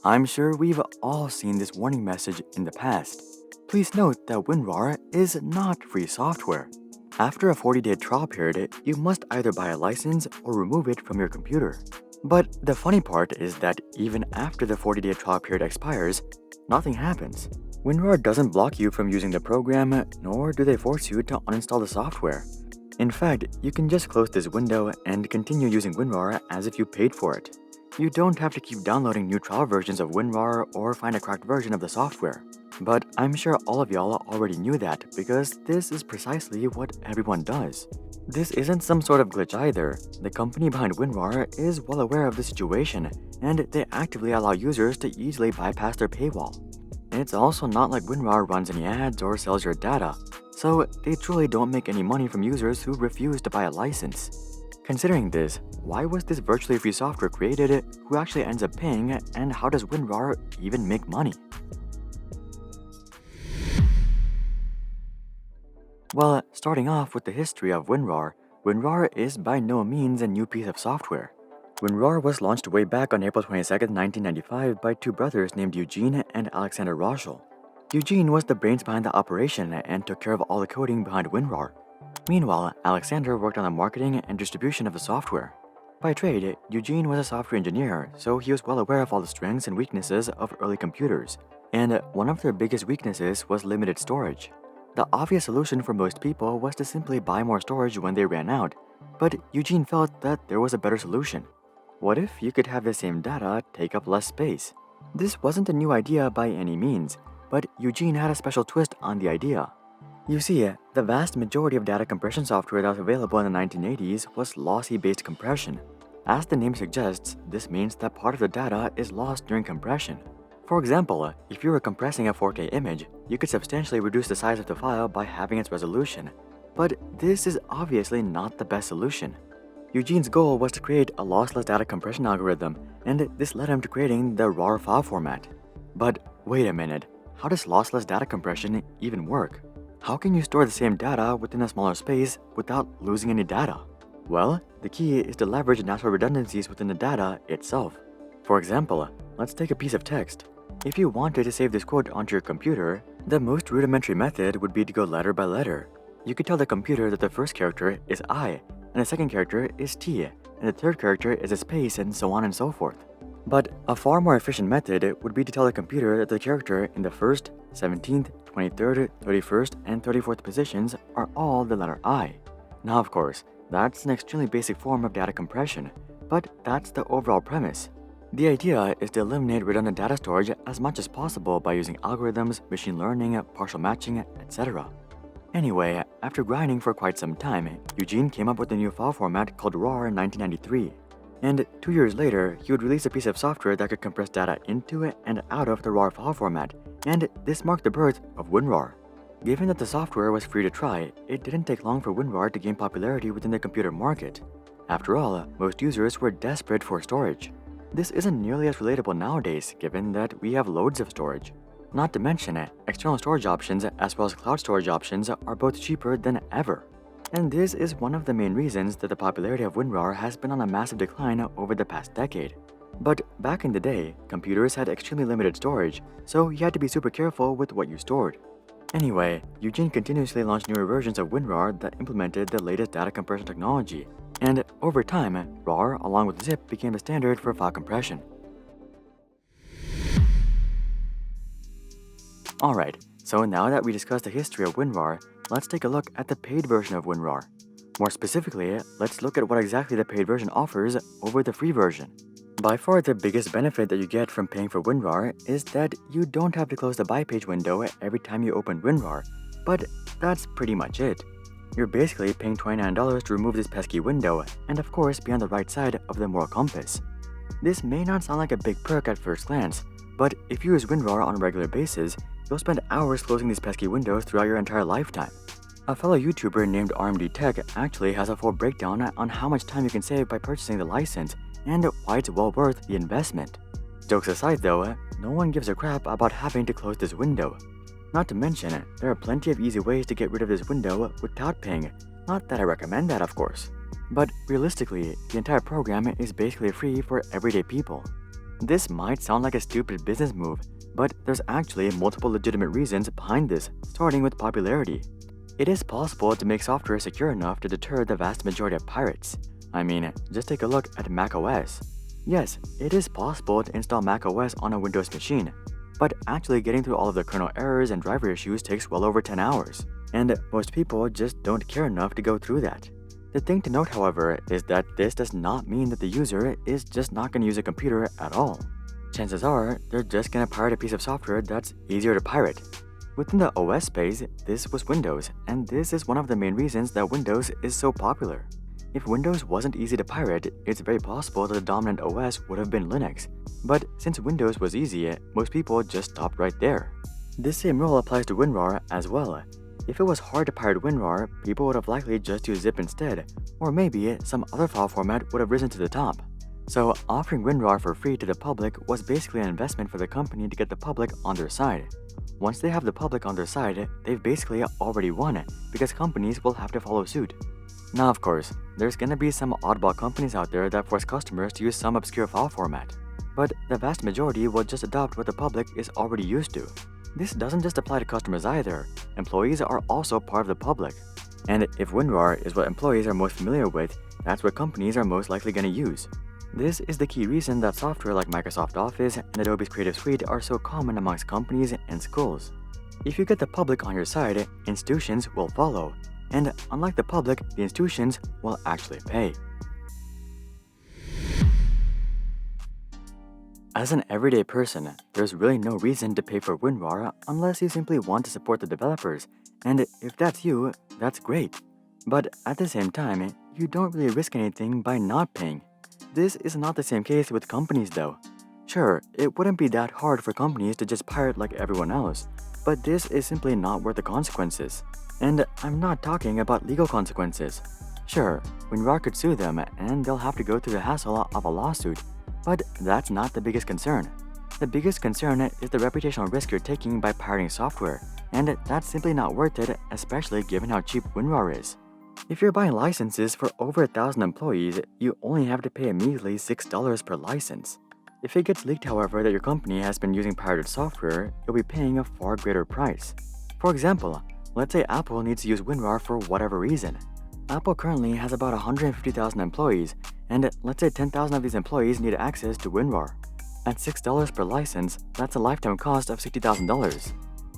I'm sure we've all seen this warning message in the past. Please note that WinRAR is not free software. After a 40-day trial period, you must either buy a license or remove it from your computer. But the funny part is that even after the 40-day trial period expires, nothing happens. WinRAR doesn't block you from using the program, nor do they force you to uninstall the software. In fact, you can just close this window and continue using WinRAR as if you paid for it. You don't have to keep downloading new trial versions of WinRAR or find a cracked version of the software. But I'm sure all of y'all already knew that because this is precisely what everyone does. This isn't some sort of glitch either. The company behind WinRAR is well aware of the situation, and they actively allow users to easily bypass their paywall. It's also not like WinRAR runs any ads or sells your data, so they truly don't make any money from users who refuse to buy a license. Considering this, why was this virtually free software created, who actually ends up paying, and how does WinRAR even make money? Well, starting off with the history of WinRAR, WinRAR is by no means a new piece of software. WinRAR was launched way back on April 22, 1995 by two brothers named Eugene and Alexander Roschel. Eugene was the brains behind the operation and took care of all the coding behind WinRAR. Meanwhile, Alexander worked on the marketing and distribution of the software. By trade, Eugene was a software engineer, so he was well aware of all the strengths and weaknesses of early computers, and one of their biggest weaknesses was limited storage. The obvious solution for most people was to simply buy more storage when they ran out, but Eugene felt that there was a better solution. What if you could have the same data take up less space? This wasn't a new idea by any means, but Eugene had a special twist on the idea. You see, the vast majority of data compression software that was available in the 1980s was lossy-based compression. As the name suggests, this means that part of the data is lost during compression. For example, if you were compressing a 4K image, you could substantially reduce the size of the file by halving its resolution. But this is obviously not the best solution. Eugene's goal was to create a lossless data compression algorithm, and this led him to creating the RAR file format. But wait a minute, how does lossless data compression even work? How can you store the same data within a smaller space without losing any data? Well, the key is to leverage natural redundancies within the data itself. For example, let's take a piece of text. If you wanted to save this quote onto your computer, the most rudimentary method would be to go letter by letter. You could tell the computer that the first character is I, and the second character is T, and the third character is a space, and so on and so forth. But a far more efficient method would be to tell the computer that the character in the 1st, 17th, 23rd, 31st, and 34th positions are all the letter I. Now of course, that's an extremely basic form of data compression, but that's the overall premise. The idea is to eliminate redundant data storage as much as possible by using algorithms, machine learning, partial matching, etc. Anyway, after grinding for quite some time, Eugene came up with a new file format called RAR in 1993. And 2 years later, he would release a piece of software that could compress data into and out of the RAR file format, and this marked the birth of WinRAR. Given that the software was free to try, it didn't take long for WinRAR to gain popularity within the computer market. After all, most users were desperate for storage. This isn't nearly as relatable nowadays, given that we have loads of storage. Not to mention, external storage options as well as cloud storage options are both cheaper than ever. And this is one of the main reasons that the popularity of WinRAR has been on a massive decline over the past decade. But back in the day, computers had extremely limited storage, so you had to be super careful with what you stored. Anyway, Eugene continuously launched newer versions of WinRAR that implemented the latest data compression technology, and over time, RAR along with zip became the standard for file compression. Alright, so now that we discussed the history of WinRAR, let's take a look at the paid version of WinRAR. More specifically, let's look at what exactly the paid version offers over the free version. By far the biggest benefit that you get from paying for WinRAR is that you don't have to close the buy page window every time you open WinRAR, but that's pretty much it. You're basically paying $29 to remove this pesky window, and of course be on the right side of the moral compass. This may not sound like a big perk at first glance, but if you use WinRAR on a regular basis, you'll spend hours closing these pesky windows throughout your entire lifetime. A fellow YouTuber named RMD Tech actually has a full breakdown on how much time you can save by purchasing the license and why it's well worth the investment. Jokes aside though, no one gives a crap about having to close this window. Not to mention, there are plenty of easy ways to get rid of this window without paying. Not that I recommend that, of course. But realistically, the entire program is basically free for everyday people. This might sound like a stupid business move, but there's actually multiple legitimate reasons behind this, starting with popularity. It is possible to make software secure enough to deter the vast majority of pirates. I mean, just take a look at macOS. Yes, it is possible to install macOS on a Windows machine, but actually getting through all of the kernel errors and driver issues takes well over 10 hours, and most people just don't care enough to go through that. The thing to note, however, is that this does not mean that the user is just not going to use a computer at all. Chances are, they're just going to pirate a piece of software that's easier to pirate. Within the OS space, this was Windows, and this is one of the main reasons that Windows is so popular. If Windows wasn't easy to pirate, it's very possible that the dominant OS would have been Linux. But since Windows was easy, most people just stopped right there. This same rule applies to WinRAR as well. If it was hard to pirate WinRAR, people would have likely just used zip instead, or maybe some other file format would have risen to the top. So offering WinRAR for free to the public was basically an investment for the company to get the public on their side. Once they have the public on their side, they've basically already won, because companies will have to follow suit. Now, of course, there's gonna be some oddball companies out there that force customers to use some obscure file format, but the vast majority will just adopt what the public is already used to. This doesn't just apply to customers either. Employees are also part of the public. And if WinRAR is what employees are most familiar with, that's what companies are most likely gonna use. This is the key reason that software like Microsoft Office and Adobe's Creative Suite are so common amongst companies and schools. If you get the public on your side, institutions will follow. And unlike the public, the institutions will actually pay. As an everyday person, there's really no reason to pay for WinRAR unless you simply want to support the developers, and if that's you, that's great. But at the same time, you don't really risk anything by not paying. This is not the same case with companies though. Sure, it wouldn't be that hard for companies to just pirate like everyone else, but this is simply not worth the consequences. And I'm not talking about legal consequences. Sure, WinRAR could sue them and they'll have to go through the hassle of a lawsuit, but that's not the biggest concern. The biggest concern is the reputational risk you're taking by pirating software, and that's simply not worth it, especially given how cheap WinRAR is. If you're buying licenses for over 1,000 employees, you only have to pay a measly $6 per license. If it gets leaked, however, that your company has been using pirated software, you'll be paying a far greater price. For example, let's say Apple needs to use WinRAR for whatever reason. Apple currently has about 150,000 employees, and let's say 10,000 of these employees need access to WinRAR. At $6 per license, that's a lifetime cost of $60,000.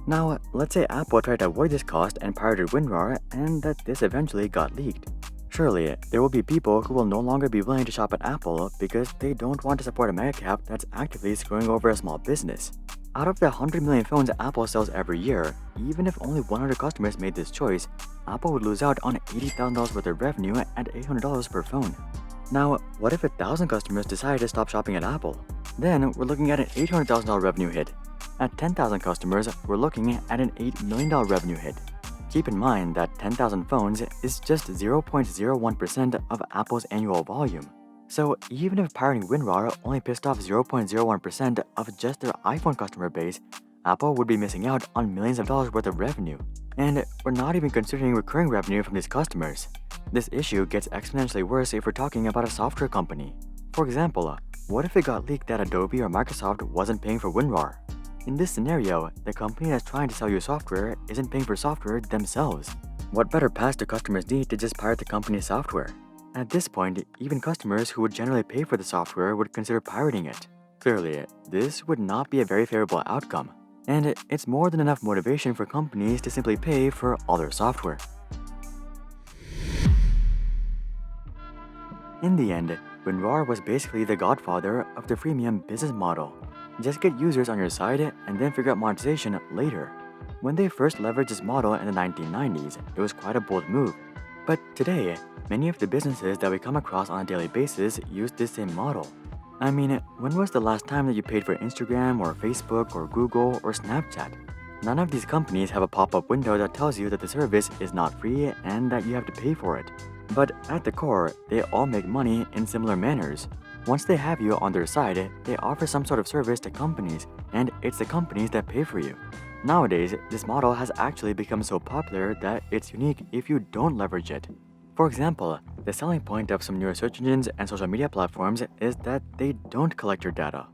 Now, let's say Apple tried to avoid this cost and pirated WinRAR, and that this eventually got leaked. Surely, there will be people who will no longer be willing to shop at Apple because they don't want to support a megacap that's actively screwing over a small business. Out of the 100 million phones Apple sells every year, even if only 100 customers made this choice, Apple would lose out on $80,000 worth of revenue at $800 per phone. Now, what if 1,000 customers decide to stop shopping at Apple? Then we're looking at an $800,000 revenue hit. At 10,000 customers, we're looking at an $8 million revenue hit. Keep in mind that 10,000 phones is just 0.01% of Apple's annual volume. So even if pirating WinRAR only pissed off 0.01% of just their iPhone customer base, Apple would be missing out on millions of dollars worth of revenue. And we're not even considering recurring revenue from these customers. This issue gets exponentially worse if we're talking about a software company. For example, what if it got leaked that Adobe or Microsoft wasn't paying for WinRAR? In this scenario, the company that's trying to sell you software isn't paying for software themselves. What better pass do customers need to just pirate the company's software? At this point, even customers who would generally pay for the software would consider pirating it. Clearly, this would not be a very favorable outcome, and it's more than enough motivation for companies to simply pay for all their software. In the end, WinRAR was basically the godfather of the freemium business model. Just get users on your side and then figure out monetization later. When they first leveraged this model in the 1990s, it was quite a bold move. But today, many of the businesses that we come across on a daily basis use this same model. I mean, when was the last time that you paid for Instagram or Facebook or Google or Snapchat? None of these companies have a pop-up window that tells you that the service is not free and that you have to pay for it. But at the core, they all make money in similar manners. Once they have you on their side, they offer some sort of service to companies, and it's the companies that pay for you. Nowadays, this model has actually become so popular that it's unique if you don't leverage it. For example, the selling point of some newer search engines and social media platforms is that they don't collect your data.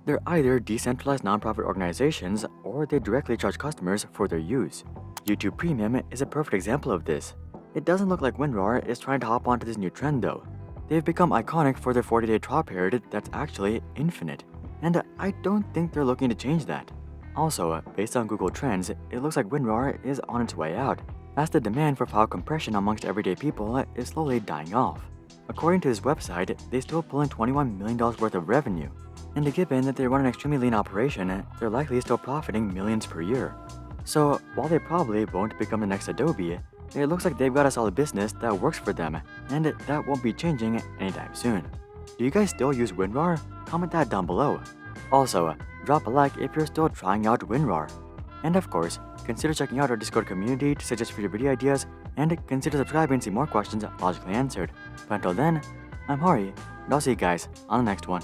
They're either decentralized nonprofit organizations or they directly charge customers for their use. YouTube Premium is a perfect example of this. It doesn't look like WinRAR is trying to hop onto this new trend though. They've become iconic for their 40-day trial period that's actually infinite, and I don't think they're looking to change that. Also, based on Google Trends, it looks like WinRAR is on its way out, as the demand for file compression amongst everyday people is slowly dying off. According to this website, they still pull in $21 million worth of revenue, and given that they run an extremely lean operation, they're likely still profiting millions per year. So, while they probably won't become the next Adobe, it looks like they've got a solid business that works for them, and that won't be changing anytime soon. Do you guys still use WinRAR? Comment that down below. Also, drop a like if you're still trying out WinRAR. And of course, consider checking out our Discord community to suggest future video ideas, and consider subscribing to see more questions logically answered. But until then, I'm Hari, and I'll see you guys on the next one.